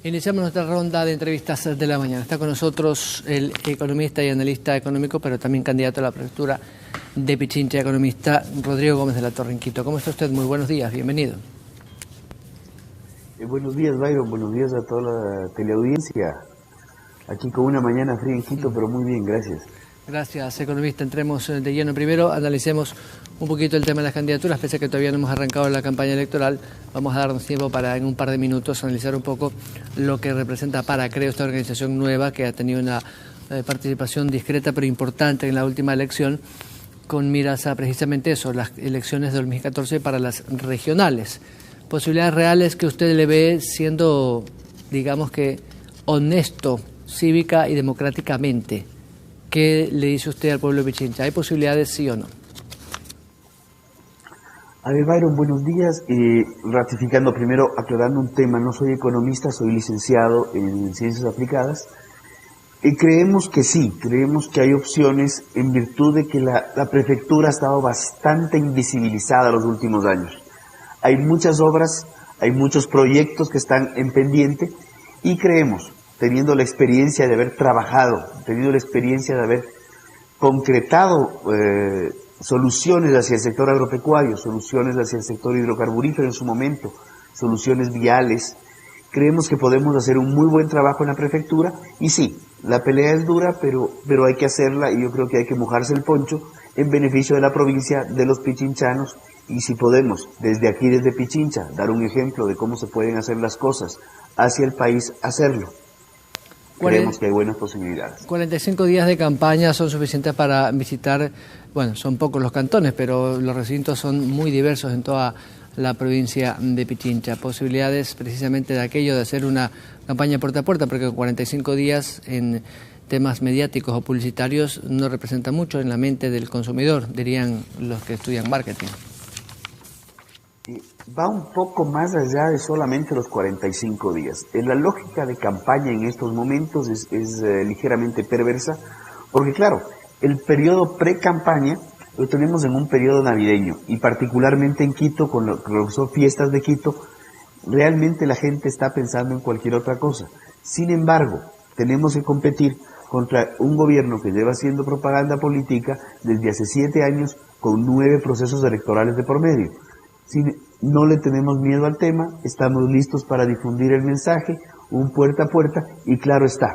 Iniciamos nuestra ronda de entrevistas de la mañana. Está con nosotros el economista y analista económico, pero también candidato a la prefectura de Pichincha, economista Rodrigo Gómez de la Torre en Quito. ¿Cómo está usted? Muy buenos días, bienvenido. Buenos días, Byron, buenos días a toda la teleaudiencia. Aquí con una mañana fría en Quito, pero muy bien, gracias. Gracias, economista. Entremos de lleno. Primero, analicemos un poquito el tema de las candidaturas, pese a que todavía no hemos arrancado la campaña electoral. Vamos a darnos tiempo para, en un par de minutos, analizar un poco lo que representa para Creo, esta organización nueva que ha tenido una participación discreta pero importante en la última elección, con miras a precisamente eso, las elecciones de 2014 para las regionales. Posibilidades reales que usted le ve siendo, digamos que, honesto, cívica y democráticamente. ¿Qué le dice usted al pueblo de Pichincha? ¿Hay posibilidades, sí o no? A ver, Byron, buenos días. Ratificando primero, aclarando un tema, no soy economista, soy licenciado en Ciencias Aplicadas. Creemos que sí, creemos que hay opciones en virtud de que la prefectura ha estado bastante invisibilizada los últimos años. Hay muchas obras, hay muchos proyectos que están en pendiente y creemos, teniendo la experiencia de haber trabajado, teniendo la experiencia de haber concretado soluciones hacia el sector agropecuario, soluciones hacia el sector hidrocarburífero en su momento, soluciones viales, creemos que podemos hacer un muy buen trabajo en la prefectura y sí, la pelea es dura, pero hay que hacerla y yo creo que hay que mojarse el poncho en beneficio de la provincia, de los pichinchanos, y si podemos, desde aquí, desde Pichincha, dar un ejemplo de cómo se pueden hacer las cosas hacia el país, hacerlo. Creemos que hay buenas posibilidades. 45 días de campaña son suficientes para visitar, bueno, son pocos los cantones, pero los recintos son muy diversos en toda la provincia de Pichincha. Posibilidades precisamente de aquello de hacer una campaña puerta a puerta, porque con 45 días en temas mediáticos o publicitarios no representa mucho en la mente del consumidor, dirían los que estudian marketing. Va un poco más allá de solamente los 45 días. La lógica de campaña en estos momentos es ligeramente perversa, porque claro, el periodo pre-campaña lo tenemos en un periodo navideño, y particularmente en Quito, con lo que son fiestas de Quito, realmente la gente está pensando en cualquier otra cosa. Sin embargo, tenemos que competir contra un gobierno que lleva haciendo propaganda política desde hace 7 años, con 9 procesos electorales de por medio. No le tenemos miedo al tema, estamos listos para difundir el mensaje, un puerta a puerta, y claro está,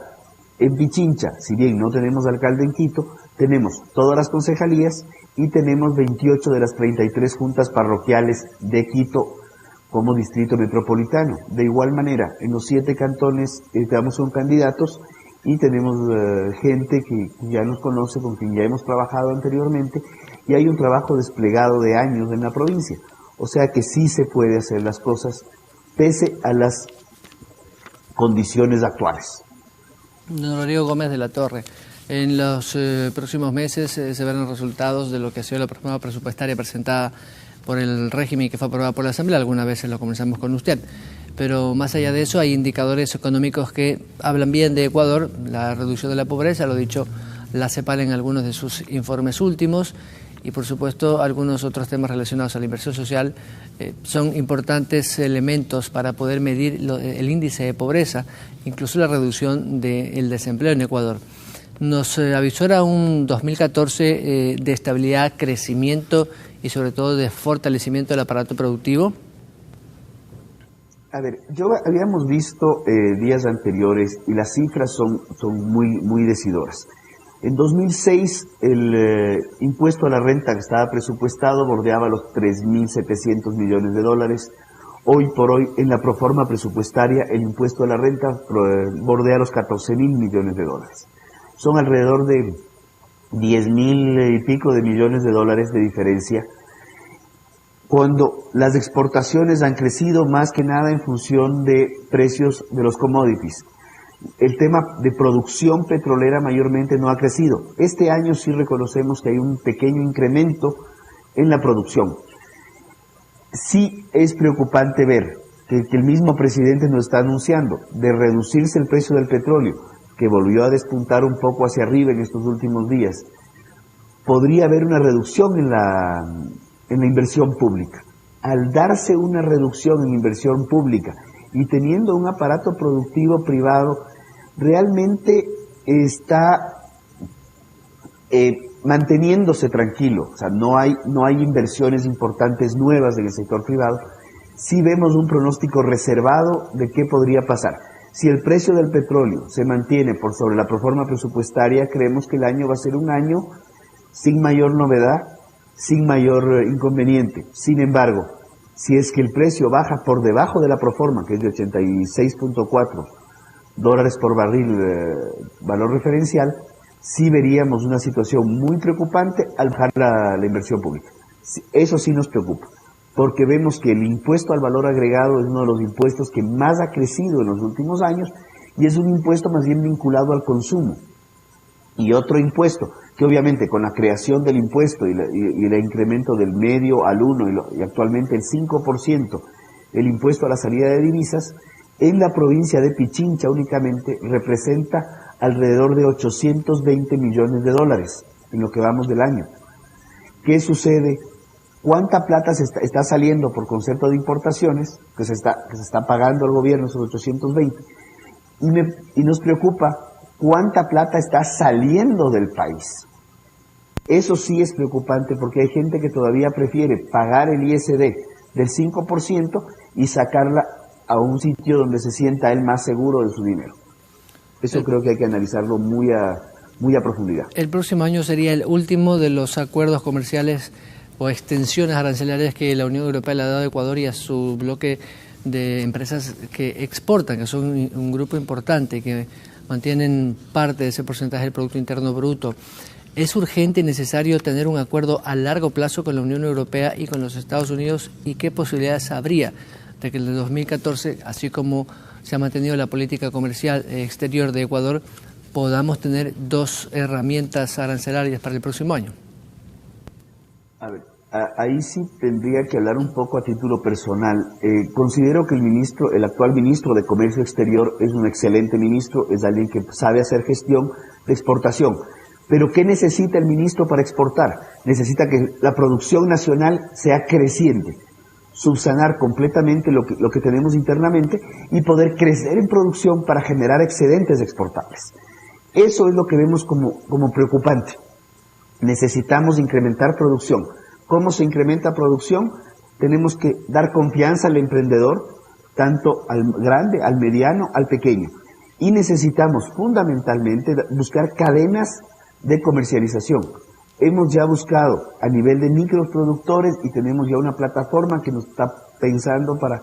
en Pichincha, si bien no tenemos alcalde en Quito, tenemos todas las concejalías y tenemos 28 de las 33 juntas parroquiales de Quito como distrito metropolitano. De igual manera, en los 7 cantones estamos con candidatos y tenemos gente que ya nos conoce, con quien ya hemos trabajado anteriormente, y hay un trabajo desplegado de años en la provincia. O sea que sí se puede hacer las cosas pese a las condiciones actuales. Don Rodrigo Gómez de la Torre, en los próximos meses se verán resultados de lo que ha sido la programa presupuestaria presentada por el régimen que fue aprobada por la Asamblea. Algunas veces lo comenzamos con usted. Pero más allá de eso, hay indicadores económicos que hablan bien de Ecuador, la reducción de la pobreza, lo ha dicho la CEPAL en algunos de sus informes últimos, y por supuesto algunos otros temas relacionados a la inversión social son importantes elementos para poder medir el índice de pobreza, incluso la reducción del desempleo en Ecuador. Nos avisora un 2014 de estabilidad, crecimiento y sobre todo de fortalecimiento del aparato productivo. A ver, habíamos visto días anteriores y las cifras son muy decidoras. En 2006 el impuesto a la renta que estaba presupuestado bordeaba los 3.700 millones de dólares. Hoy por hoy, en la proforma presupuestaria, el impuesto a la renta bordea los 14.000 millones de dólares. Son alrededor de 10.000 y pico de millones de dólares de diferencia, cuando las exportaciones han crecido más que nada en función de precios de los commodities. El tema de producción petrolera mayormente no ha crecido. Este año sí reconocemos que hay un pequeño incremento en la producción. Sí es preocupante ver que el mismo presidente nos está anunciando de reducirse el precio del petróleo, que volvió a despuntar un poco hacia arriba en estos últimos días. Podría haber una reducción en la inversión pública. Al darse una reducción en inversión pública y teniendo un aparato productivo privado, realmente está manteniéndose tranquilo. O sea, no hay inversiones importantes nuevas en el sector privado. Sí vemos un pronóstico reservado de qué podría pasar. Si el precio del petróleo se mantiene por sobre la proforma presupuestaria, creemos que el año va a ser un año sin mayor novedad, sin mayor inconveniente. Sin embargo, si es que el precio baja por debajo de la proforma, que es de 86.4 dólares por barril, valor referencial, sí veríamos una situación muy preocupante al bajar la inversión pública. Eso sí nos preocupa, porque vemos que el impuesto al valor agregado es uno de los impuestos que más ha crecido en los últimos años y es un impuesto más bien vinculado al consumo. Y otro impuesto, que obviamente con la creación del impuesto y el incremento del medio al 1 y actualmente el 5%, el impuesto a la salida de divisas, en la provincia de Pichincha únicamente representa alrededor de 820 millones de dólares en lo que vamos del año. ¿Qué sucede? ¿Cuánta plata está saliendo por concepto de importaciones que se está pagando el gobierno, esos 820? Y nos preocupa cuánta plata está saliendo del país. Eso sí es preocupante porque hay gente que todavía prefiere pagar el ISD del 5% y sacarla a un sitio donde se sienta él más seguro de su dinero. Eso creo que hay que analizarlo muy a profundidad. El próximo año sería el último de los acuerdos comerciales o extensiones arancelarias que la Unión Europea le ha dado a Ecuador y a su bloque de empresas que exportan, que son un grupo importante, que mantienen parte de ese porcentaje del Producto Interno Bruto. ¿Es urgente y necesario tener un acuerdo a largo plazo con la Unión Europea y con los Estados Unidos? ¿Y qué posibilidades habría de que en el 2014, así como se ha mantenido la política comercial exterior de Ecuador, podamos tener dos herramientas arancelarias para el próximo año? A ver, ahí sí tendría que hablar un poco a título personal. Considero que el actual ministro de Comercio Exterior es un excelente ministro, es alguien que sabe hacer gestión de exportación. Pero ¿qué necesita el ministro para exportar? Necesita que la producción nacional sea creciente, subsanar completamente lo que tenemos internamente y poder crecer en producción para generar excedentes exportables. Eso es lo que vemos como preocupante. Necesitamos incrementar producción. ¿Cómo se incrementa producción? Tenemos que dar confianza al emprendedor, tanto al grande, al mediano, al pequeño. Y necesitamos fundamentalmente buscar cadenas de comercialización. Hemos ya buscado a nivel de microproductores y tenemos ya una plataforma que nos está pensando para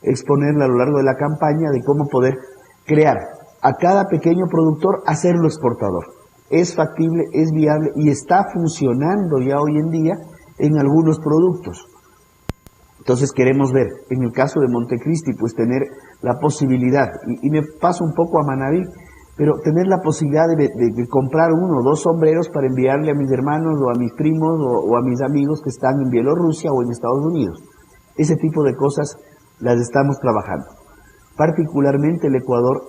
exponerla a lo largo de la campaña de cómo poder crear a cada pequeño productor, hacerlo exportador. Es factible, es viable y está funcionando ya hoy en día en algunos productos. Entonces queremos ver, en el caso de Montecristi, pues tener la posibilidad, y me paso un poco a Manabí, pero tener la posibilidad de comprar 1 o 2 sombreros para enviarle a mis hermanos o a mis primos o a mis amigos que están en Bielorrusia o en Estados Unidos. Ese tipo de cosas las estamos trabajando. Particularmente el Ecuador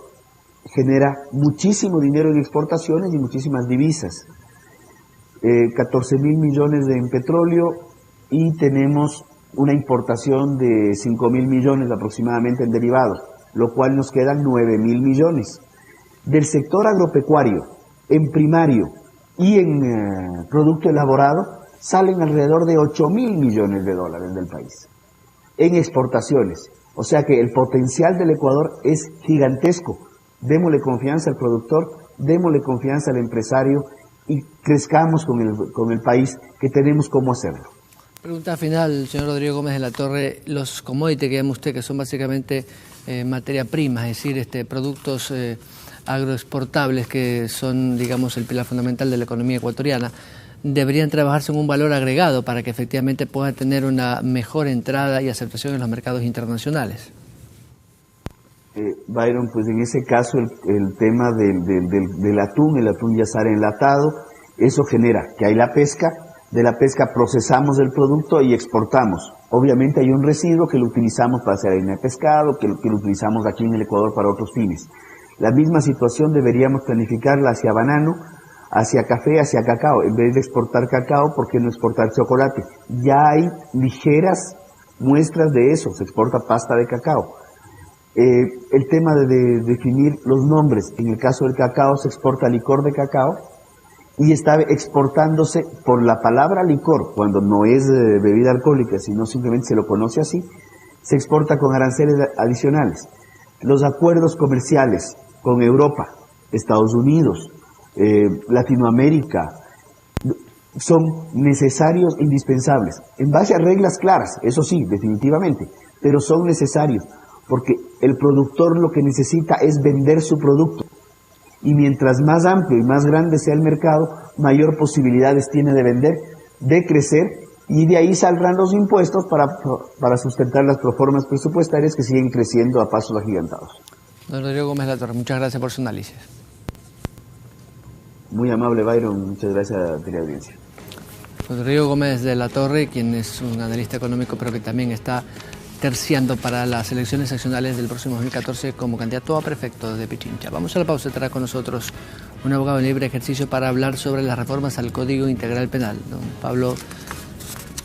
genera muchísimo dinero en exportaciones y muchísimas divisas. 14.000 millones en petróleo y tenemos una importación de 5.000 millones aproximadamente en derivados, lo cual nos quedan 9.000 millones. Del sector agropecuario, en primario y en producto elaborado, salen alrededor de 8.000 millones de dólares del país en exportaciones. O sea que el potencial del Ecuador es gigantesco. Démosle confianza al productor, démosle confianza al empresario y crezcamos con el país, que tenemos cómo hacerlo. Pregunta final, señor Rodrigo Gómez de la Torre. Los commodities que llama usted, que son básicamente materia prima, es decir, productos agroexportables que son, digamos, el pilar fundamental de la economía ecuatoriana, deberían trabajarse en un valor agregado para que efectivamente puedan tener una mejor entrada y aceptación en los mercados internacionales. Byron, pues en ese caso el tema del atún, el atún ya sale enlatado, eso genera que hay la pesca, de la pesca procesamos el producto y exportamos. Obviamente hay un residuo que lo utilizamos para hacer harina de pescado, que lo utilizamos aquí en el Ecuador para otros fines. La misma situación deberíamos planificarla hacia banano, hacia café, hacia cacao. En vez de exportar cacao, ¿por qué no exportar chocolate? Ya hay ligeras muestras de eso, se exporta pasta de cacao. el tema de definir los nombres. En el caso del cacao se exporta licor de cacao y está exportándose por la palabra licor, cuando no es bebida alcohólica, sino simplemente se lo conoce así, se exporta con aranceles adicionales. Los acuerdos comerciales con Europa, Estados Unidos, Latinoamérica, son necesarios e indispensables, en base a reglas claras, eso sí, definitivamente, pero son necesarios, porque el productor lo que necesita es vender su producto, y mientras más amplio y más grande sea el mercado, mayor posibilidades tiene de vender, de crecer, y de ahí saldrán los impuestos para sustentar las proformas presupuestarias que siguen creciendo a pasos agigantados. Don Rodrigo Gómez de la Torre, muchas gracias por su análisis. Muy amable, Byron, muchas gracias a la teleaudiencia. Rodrigo Gómez de la Torre, quien es un analista económico, pero que también está terciando para las elecciones seccionales del próximo 2014 como candidato a prefecto de Pichincha. Vamos a la pausa, estará con nosotros un abogado en libre ejercicio para hablar sobre las reformas al Código Integral Penal. Don Pablo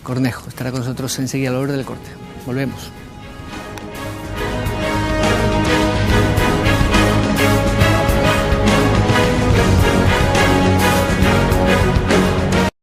Cornejo estará con nosotros enseguida a la hora del corte. Volvemos.